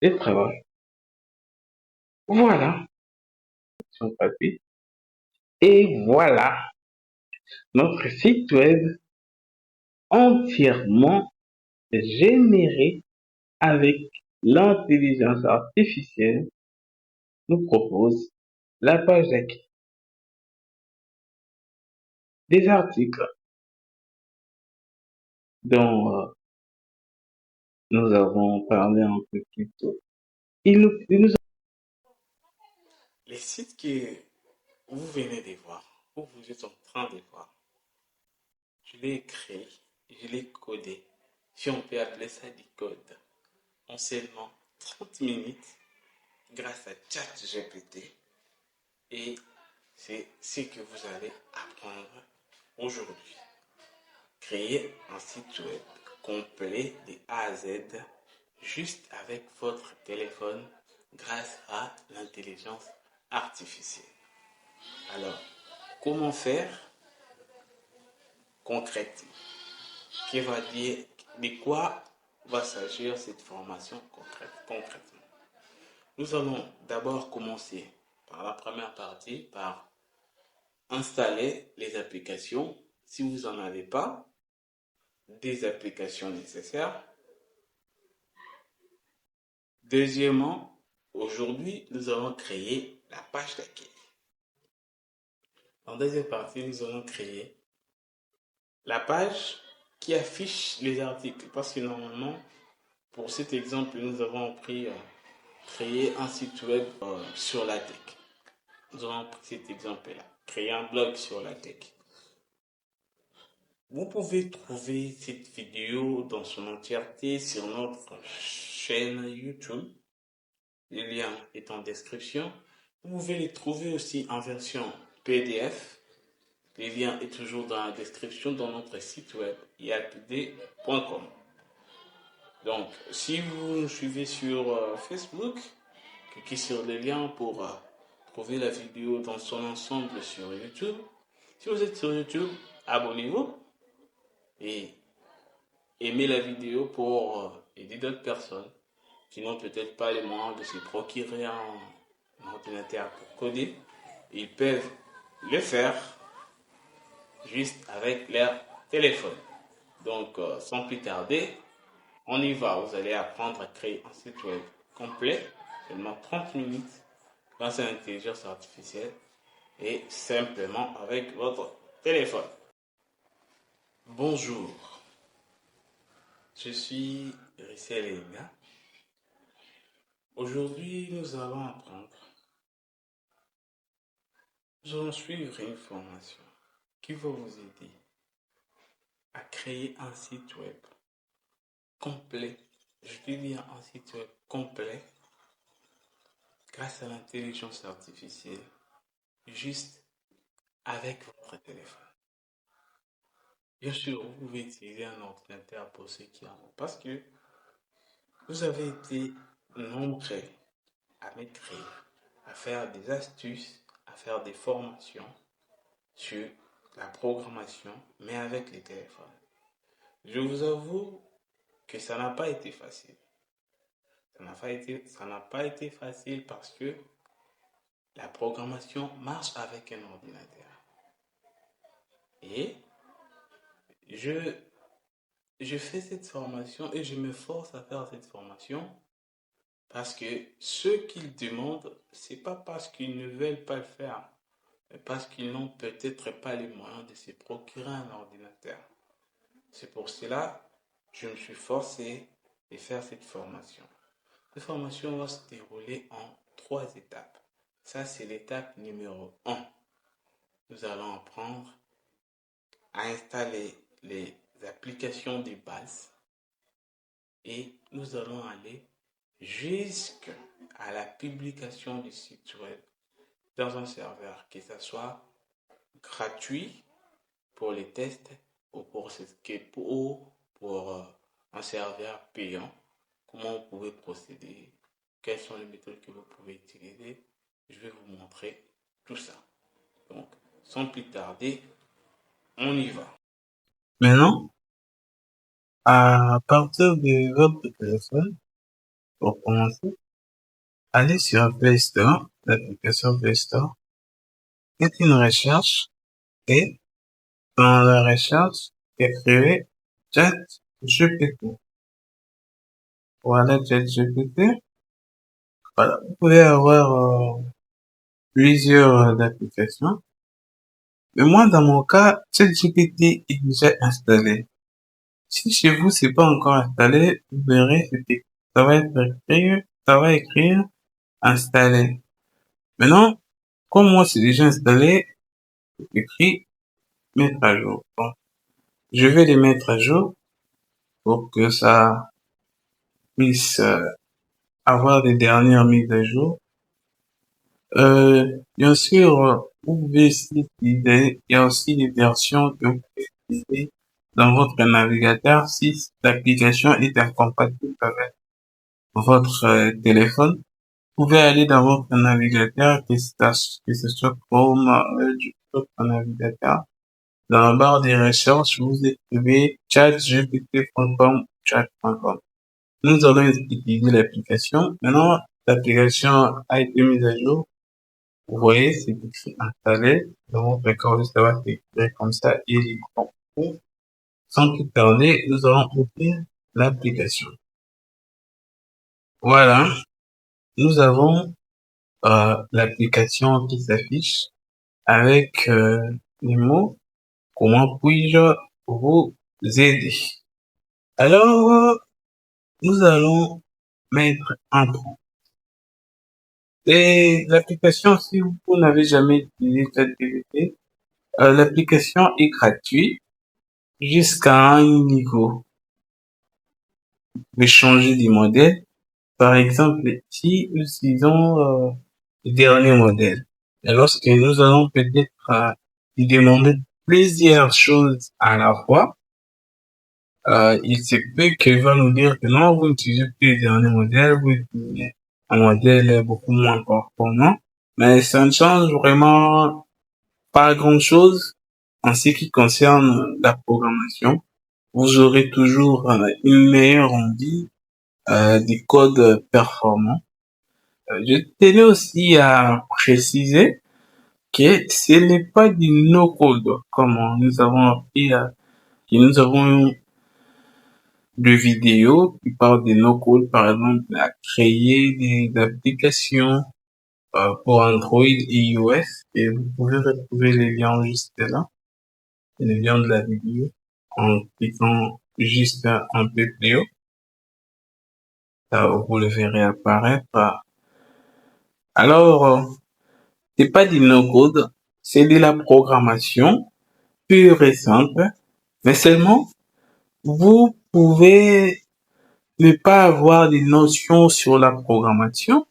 et travail. Voilà, sur papier. Et voilà, notre site web entièrement généré avec l'intelligence artificielle nous propose la page d'accueil, des articles dont nous avons parlé un peu plus tôt. Il nous Les sites que vous venez de voir, ou vous êtes en train de voir, je l'ai créé, je l'ai codé, si on peut appeler ça du code, en seulement 30 minutes grâce à ChatGPT. Et c'est ce que vous allez apprendre aujourd'hui. Créer un site web complet de A à Z juste avec votre téléphone grâce à l'intelligence artificielle. Alors, comment faire concrètement? Qui va dire de quoi va s'agir cette formation concrètement? Nous allons d'abord commencer par la première partie, par installer les applications. Si vous n'en avez pas, des applications nécessaires. Deuxièmement, aujourd'hui, nous allons créer la page d'accueil. En deuxième partie, nous allons créer la page qui affiche les articles. Parce que normalement, pour cet exemple, nous avons créer un site web sur la tech. Nous allons pris cet exemple-là. Créer un blog sur la tech. Vous pouvez trouver cette vidéo dans son entièreté sur notre chaîne YouTube. Le lien est en description. Vous pouvez les trouver aussi en version PDF. Le lien est toujours dans la description dans notre site web iapd.com. Donc, si vous nous suivez sur Facebook, cliquez sur le lien pour trouver la vidéo dans son ensemble sur YouTube. Si vous êtes sur YouTube, abonnez-vous et aimez la vidéo pour aider d'autres personnes qui n'ont peut-être pas les moyens de se procurer un ordinateur pour coder. Ils peuvent le faire juste avec leur téléphone. Donc, sans plus tarder, on y va. Vous allez apprendre à créer un site web complet, seulement 30 minutes, grâce à l'intelligence artificielle et simplement avec votre téléphone. Bonjour, je suis Rissel Elinga. Aujourd'hui, nous allons suivre une formation qui va vous aider à créer un site web complet. Je dis bien un site web complet grâce à l'intelligence artificielle, juste avec votre téléphone. Bien sûr, vous pouvez utiliser un ordinateur pour ceux qui en ont, parce que vous avez été nombreux à m'écrire, à faire des astuces, à faire des formations sur la programmation, mais avec les téléphones. Je vous avoue que ça n'a pas été facile. Ça n'a pas été facile parce que la programmation marche avec un ordinateur. Et je, je fais cette formation et je me force à faire cette formation parce que ce qu'ils demandent, c'est pas parce qu'ils ne veulent pas le faire, mais parce qu'ils n'ont peut-être pas les moyens de se procurer un ordinateur. C'est pour cela que je me suis forcé de faire cette formation. Cette formation va se dérouler en 3 étapes. Ça, c'est l'étape numéro 1. Nous allons apprendre à installer les applications de base et nous allons aller jusqu'à la publication du site web dans un serveur, que ce soit gratuit pour les tests ou pour un serveur payant. Comment vous pouvez procéder, quelles sont les méthodes que vous pouvez utiliser. Je vais vous montrer tout ça. Donc, sans plus tarder, on y va. maintenant, à partir de votre téléphone, Pour commencer, allez sur Play Store, l'application Play Store, faites une recherche et dans la recherche, écrivez ChatGPT. Voilà ChatGPT. Voilà, vous pouvez avoir plusieurs applications. Mais moi, dans mon cas, ChatGPT est déjà installé. Si chez vous, c'est pas encore installé, vous verrez, ça va écrire installé. Maintenant, comme moi, c'est déjà installé, écrit mettre à jour. Bon, je vais les mettre à jour pour que ça puisse avoir des dernières mises à jour. Bien sûr, vous pouvez essayer il y a aussi des versions que vous pouvez utiliser dans votre navigateur si l'application est incompatible avec votre téléphone. Vous pouvez aller dans votre navigateur, que ce soit Chrome, votre navigateur. Dans la barre des recherches, vous écrivez chatgpt.com, chat.com. Nous allons utiliser l'application. Maintenant, l'application a été mise à jour. Vous voyez, c'est écrit installé. Dans votre cas, ça va s'écrire comme ça. Et sans plus tarder, nous allons ouvrir l'application. Voilà. Nous avons l'application qui s'affiche avec les mots comment puis-je vous aider. Alors, nous allons mettre un prompt. Et l'application, si vous n'avez jamais utilisé ChatGPT, l'application est gratuite jusqu'à un niveau. Vous pouvez changer des modèles. Par exemple, si nous utilisons le dernier modèle, et lorsque nous allons peut-être lui demander plusieurs choses à la fois, il se peut qu'il va nous dire que non, vous n'utilisez plus le dernier modèle, vous utilisez un modèle beaucoup moins performant, mais ça ne change vraiment pas grand-chose en ce qui concerne la programmation. Vous aurez toujours une meilleure envie des codes performants. Je tenais aussi à préciser que ce n'est pas du no-code, comme nous avons appris, que nous avons de vidéos qui parlent de no-code, par exemple, à créer des applications pour Android et iOS, et vous pouvez retrouver les liens juste là, les liens de la vidéo, en cliquant juste un peu plus haut. Vous le verrez apparaître. Alors, c'est pas du no-code, c'est de la programmation pure et simple, mais seulement vous pouvez ne pas avoir des notions sur la programmation,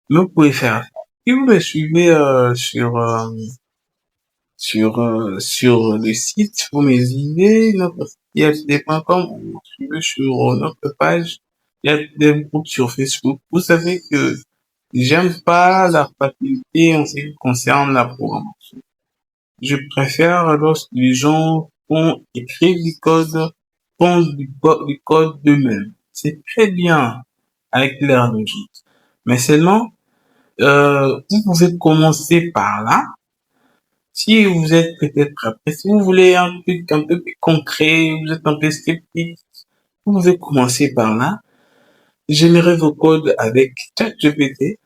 mais vous pouvez faire ça. Si vous me suivez sur le site, vous me suivez notre site IFD.com, vous me suivez sur notre page, il y a des groupes sur Facebook. Vous savez que j'aime pas la facilité en ce qui concerne la programmation. Je préfère lorsque les gens écrivent du code d'eux-mêmes. C'est très bien avec leur logique. Mais seulement, vous pouvez commencer par là. Si vous êtes peut-être après, si vous voulez un truc un peu plus concret, vous êtes un peu sceptique, vous pouvez commencer par là. Générez vos codes avec ChatGPT.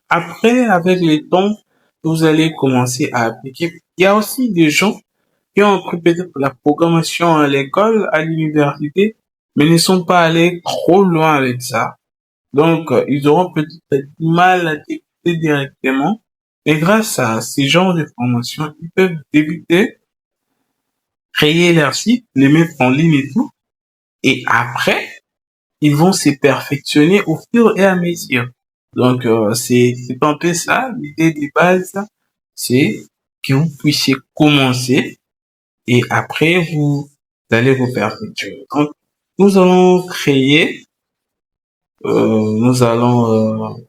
Après, avec le temps, vous allez commencer à appliquer. Il y a aussi des gens qui ont appris peut-être la programmation à l'école, à l'université, mais ne sont pas allés trop loin avec ça. Donc, ils auront peut-être du mal à débuter directement. Et grâce à ces genres de formations, ils peuvent débuter, créer leur site, les mettre en ligne et tout. Et après, ils vont se perfectionner au fur et à mesure. Donc, c'est un peu ça, l'idée de base, c'est que vous puissiez commencer et après, vous allez vous perfectionner. Donc, nous allons créer, nous allons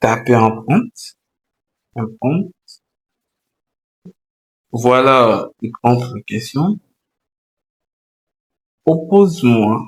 taper un prompt. Voilà une autre question. Propose-moi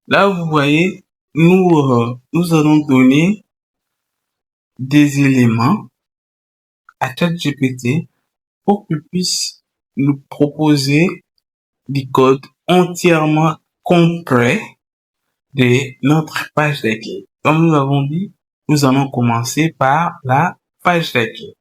Là, vous voyez, nous allons donner des éléments à ChatGPT pour qu'il puisse nous proposer des codes entièrement complets de notre page d'accueil. Comme nous l'avons dit, nous allons commencer par la page d'accueil.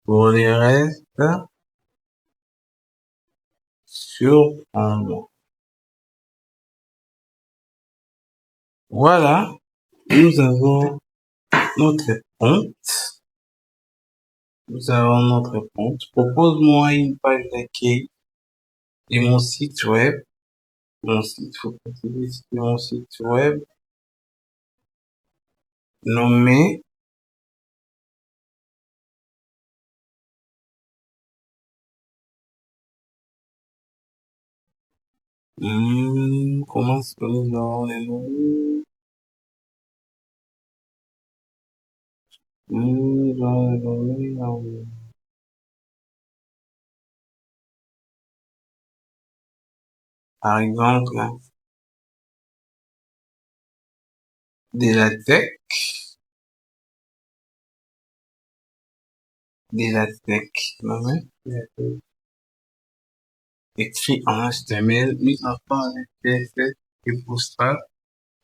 Pour les restes, surprendre. Voilà, nous avons notre prompt. Propose-moi une page d'accueil et mon site web. Faut préciser mon site web nommé comment est-ce que nous avons les noms? Nous allons les nommer, par exemple, de la tech, nommé, écrit en HTML, mis en forme avec CSS et Bootstrap,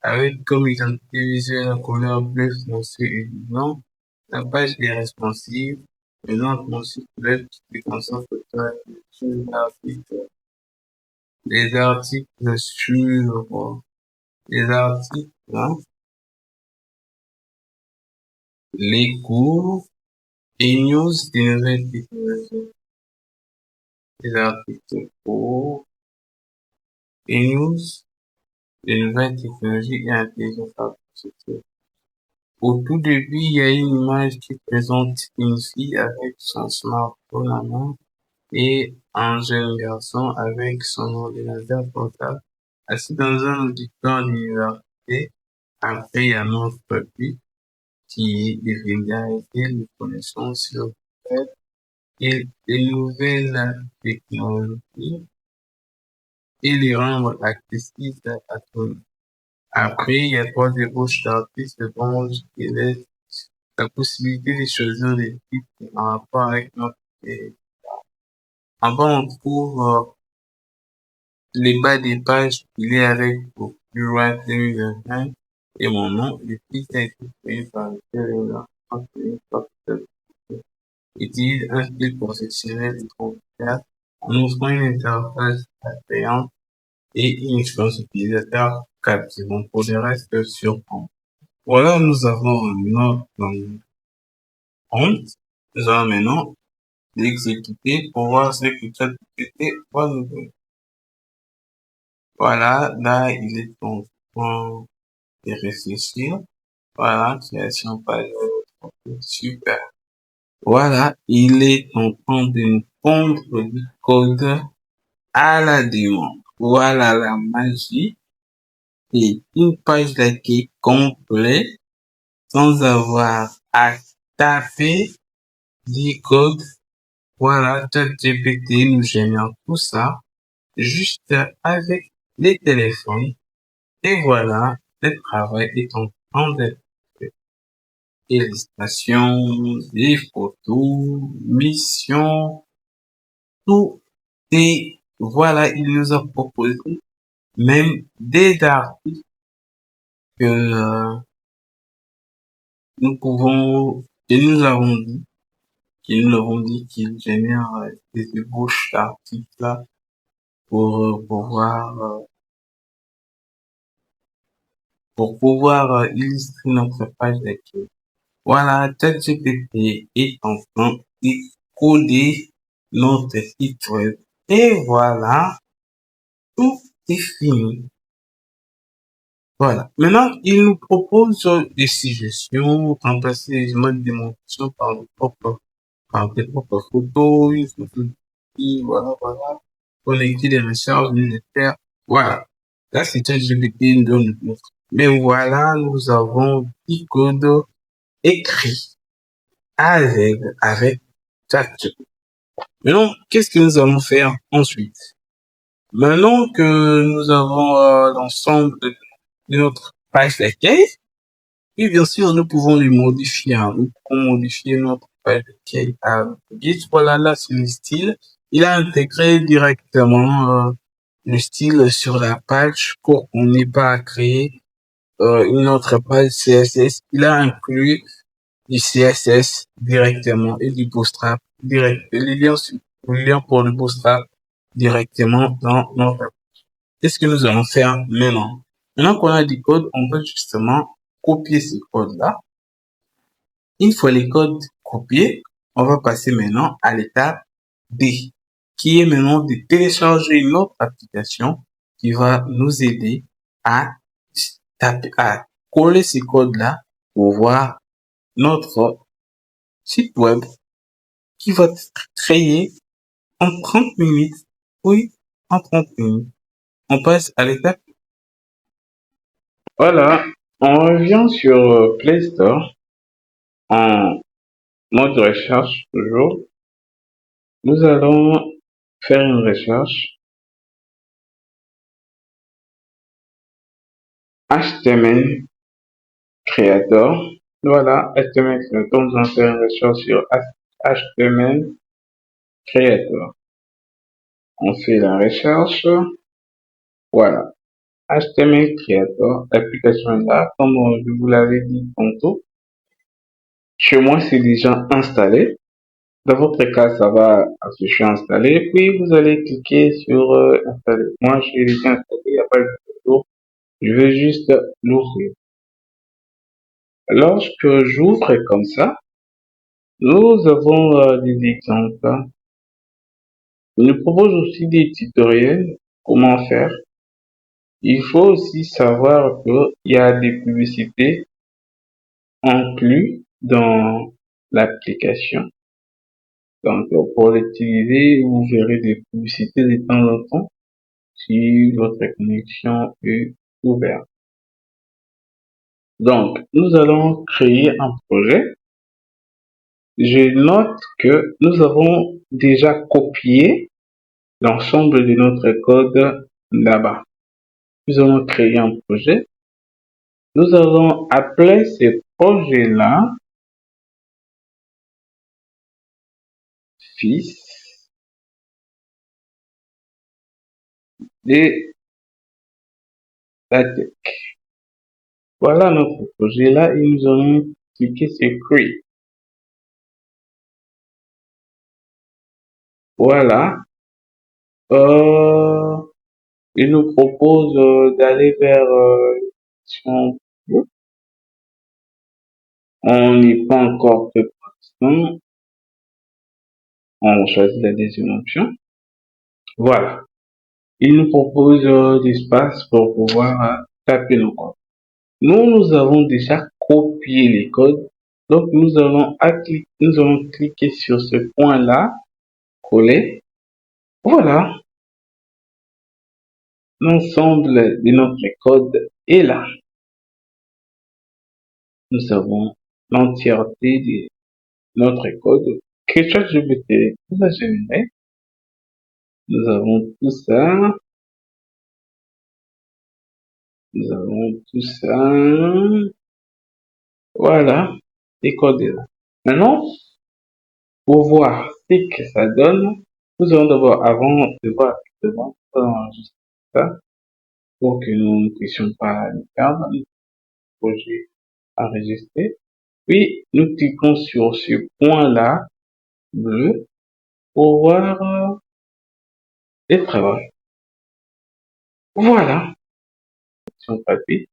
avec comme identité visuelle la couleur bleu foncé et blanc. La page est responsive. Maintenant, mon site web qui concentre sur les articles sur les articles, hein, les cours et news des nouvelles technologies. Les articles cours et news des nouvelles technologies et intelligence artificielle. Au tout début, il y a une image qui présente une fille avec son smartphone à main et un jeune garçon avec son ordinateur portable assis dans un auditoire d'université. Après, il y a notre but qui est de vulgariser les connaissances sur le web et les nouvelles technologies et les rendre accessibles à tous. Après, il y a trois ébauches d'artistes dont il laisse la possibilité de choisir des titres en rapport avec notre pays. En bas, on trouve les bas des pages, il est avec pour plus loin 2025 et mon nom, le titre a été créé par le tel utilise un style professionnel et convivial en offrant une interface attrayante et une expérience utilisateur captivante. Pour le reste, surprend. Voilà, nous avons notre compte. Nous allons maintenant l'exécuter pour voir ce que ChatGPT va nous donner. Voilà, là, il est en train de réfléchir. Voilà, création page web. Super. Voilà, il est en train de nous pondre du code à la demande. Voilà la magie et une page d'accueil complète sans avoir à taper du code. Voilà, ChatGPT nous génère tout ça juste avec les téléphones. Et voilà, le travail est en train d'être fait. Illustrations, des photos, missions, tout. Et voilà, il nous a proposé même des articles que nous pouvons, et nous avons dit, qu'il génère des ébauches d'articles là pour pouvoir pour pouvoir illustrer notre page d'accueil. Voilà, ChatGPT est en train de coder notre site web. Et voilà, tout est fini. Voilà. Maintenant, il nous propose des suggestions, remplacer les modes de démonstration par des propres photos, une photo voilà. Connecter les recherches militaires. Voilà. Là, c'est ChatGPT nous donne le. Mais voilà, nous avons 10 codes écrits avec ChatGPT. Maintenant, qu'est-ce que nous allons faire ensuite? Maintenant que nous avons l'ensemble de notre page d'accueil, et bien sûr, nous pouvons les modifier. Nous pouvons modifier notre page d'accueil à Git. Voilà, là, c'est le style. Il a intégré directement le style sur la page pour qu'on n'ait pas à créer une autre page CSS. Il a inclus du CSS directement et du Bootstrap direct. Le lien pour le Bootstrap directement dans notre page. Qu'est-ce que nous allons faire maintenant? Maintenant qu'on a des codes, on va justement copier ces codes-là. Une fois les codes copiés, on va passer maintenant à l'étape B, qui est maintenant de télécharger une autre application qui va nous aider à coller ces codes-là pour voir notre site web qui va être créé en 30 minutes. Oui, en 30 minutes. On passe à l'étape. Voilà, on revient sur Play Store en mode recherche toujours. Nous allons faire une recherche HTML Creator. Voilà, HTML Creator, nous allons faire une recherche sur HTML Creator. On fait la recherche. Voilà. HTML Creator, l'application est là, comme je vous l'avais dit tantôt. Chez moi, c'est déjà installé. Dans votre cas, ça va afficher installé, puis vous allez cliquer sur installer. Moi, je l'ai déjà installé, il n'y a pas de retour. Je vais juste l'ouvrir. Lorsque j'ouvre comme ça, nous avons des exemples. Il nous propose aussi des tutoriels, comment faire. Il faut aussi savoir qu'il y a des publicités inclus dans l'application. Donc, pour l'utiliser, vous verrez des publicités de temps en temps si votre connexion est ouverte. Donc, nous allons créer un projet. Je note que nous avons déjà copié l'ensemble de notre code là-bas. Nous allons créer un projet. Nous allons appeler ce projet-là fils de la tech. Voilà notre projet là et nous allons cliquer sur Create. Voilà. Il nous propose d'aller vers son. On n'est pas encore fait pour l'instant. On choisit la deuxième option. Voilà. Il nous propose d'espace pour pouvoir taper nos codes. Nous avons déjà copié les codes. Donc, nous allons cliquer sur ce point-là, coller. Voilà. L'ensemble de notre code est là. Nous avons l'entièreté de notre code que ChatGPT nous a généré. Nous avons tout ça. Nous avons tout ça. Voilà. Les codes est là. Maintenant, pour voir ce que ça donne, nous allons d'abord, avant de voir enregistrer ça, pour que nous ne puissions pas nous perdre, le projet enregistré. Puis, nous cliquons sur ce point-là, bleu, pour voir les travaux. Voilà. Sur papier.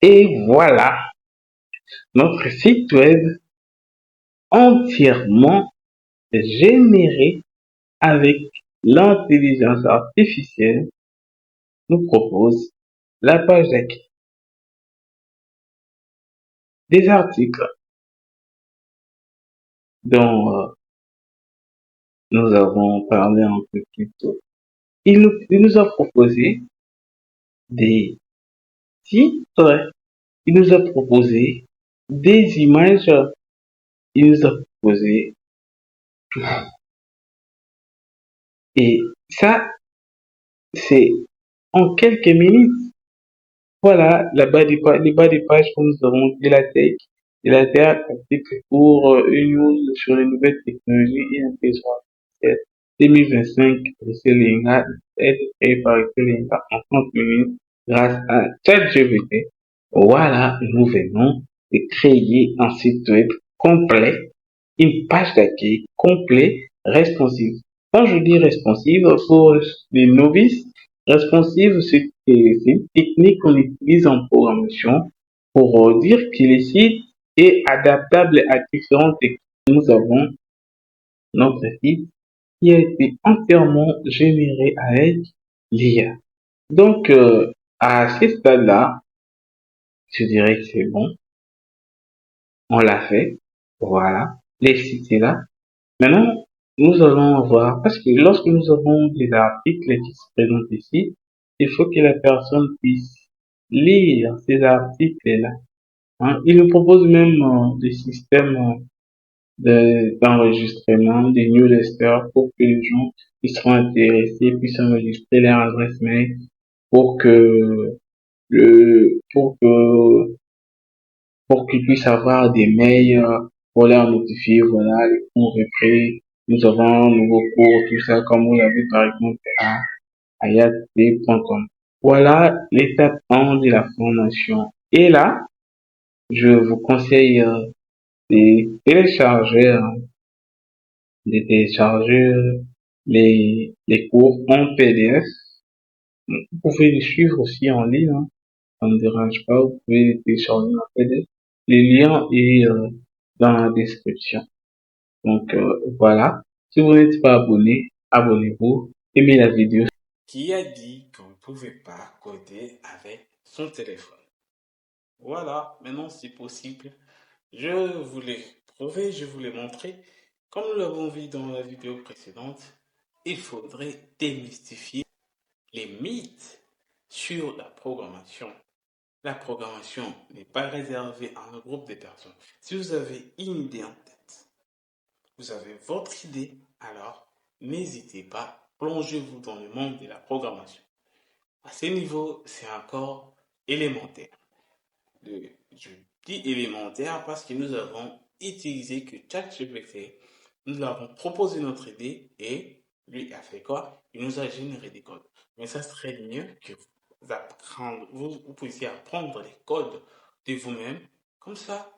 Et voilà, notre site web entièrement généré avec l'intelligence artificielle nous propose la page d'accueil, des articles dont nous avons parlé un peu plus tôt. Il nous a proposé des titres, il nous a proposé des images, il nous a proposé tout. Et ça, c'est en quelques minutes. Voilà, les bas des pages où nous avons de la tech, article pour une news sur les nouvelles technologies et intelligence artificielle 2025, c'est l'INGA, est créé par l'INGA en 30 minutes grâce à ChatGPT. Voilà, nous venons de créer un site web complet, une page d'accueil complet, responsive. Quand je dis responsive, pour les novices, responsive, c'est une technique qu'on utilise en programmation pour dire que le site est adaptable à différentes techniques. Nous avons notre site qui a été entièrement généré avec l'IA. Donc, à ce stade-là, je dirais que c'est bon. On l'a fait. Voilà. Les sites est là. Maintenant, nous allons voir, parce que lorsque nous avons des articles qui se présentent ici, il faut que la personne puisse lire ces articles-là. Hein. Il nous propose même des systèmes d'enregistrement, des newsletters pour que les gens qui seront intéressés puissent enregistrer leur adresse mail pour que pour que pour qu'ils puissent avoir des mails pour leur notifier, voilà, les cours repris, nous avons un nouveau cours, tout ça, comme vous l'avez par exemple à ayat.com. Voilà l'étape 1 de la formation. Et là, je vous conseille télécharger, hein, de télécharger les cours en PDF. Vous pouvez les suivre aussi en ligne, hein, ça ne me dérange pas, vous pouvez les télécharger en PDF. Le lien est dans la description. Donc voilà, si vous n'êtes pas abonné, abonnez-vous, aimez la vidéo. Qui a dit qu'on ne pouvait pas coder avec son téléphone? Voilà, maintenant c'est possible. Je vous l'ai prouvé, je vous l'ai montré. Comme nous l'avons vu dans la vidéo précédente, il faudrait démystifier les mythes sur la programmation. La programmation n'est pas réservée à un groupe de personnes. Si vous avez une idée en tête, vous avez votre idée, alors n'hésitez pas, plongez-vous dans le monde de la programmation. À ce niveau, c'est encore élémentaire. Je dis élémentaire parce que nous avons utilisé que ChatGPT, nous avons proposé notre idée et lui a fait quoi? Il nous a généré des codes. Mais ça serait mieux que vous puissiez apprendre les codes de vous-même. Comme ça,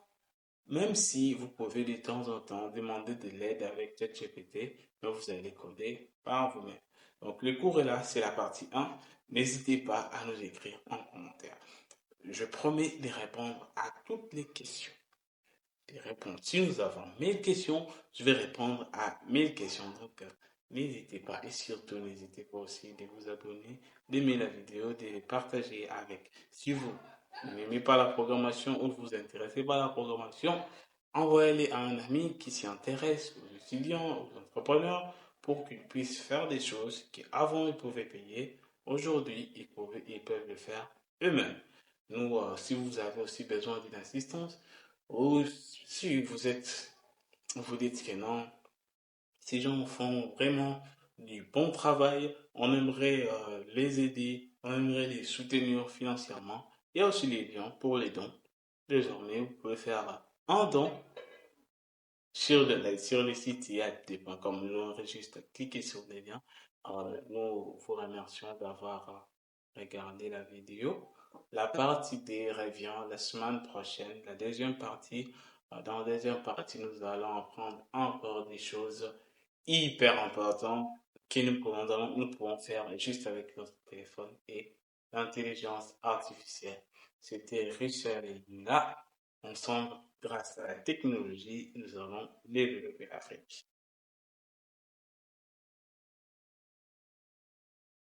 même si vous pouvez de temps en temps demander de l'aide avec ChatGPT, mais vous allez coder par vous-même. Donc le cours est là, c'est la partie 1. N'hésitez pas à nous écrire en commentaire. Je promets de répondre à toutes les questions. Si nous avons 1000 questions, je vais répondre à 1000 questions. Donc, n'hésitez pas et surtout n'hésitez pas aussi de vous abonner, d'aimer la vidéo, de partager avec. Si vous n'aimez pas la programmation ou vous vous intéressez pas à la programmation, envoyez-les à un ami qui s'y intéresse, aux étudiants, aux entrepreneurs, pour qu'ils puissent faire des choses qu'avant ils pouvaient payer. Aujourd'hui, ils peuvent le faire eux-mêmes. Nous, si vous avez aussi besoin d'une assistance, ou si vous dites que non, ces gens font vraiment du bon travail, on aimerait les aider, on aimerait les soutenir financièrement. Il y a aussi les liens pour les dons. Désormais, vous pouvez faire un don sur le site iat.com. Nous enregistre, cliquez sur les liens. Nous vous remercions d'avoir regardé la vidéo. La partie D revient la semaine prochaine. La deuxième partie, dans la deuxième partie, nous allons apprendre encore des choses hyper importantes que nous pouvons faire juste avec notre téléphone et l'intelligence artificielle. C'était Richard et Nina. Ensemble, grâce à la technologie, nous allons développer l'Afrique.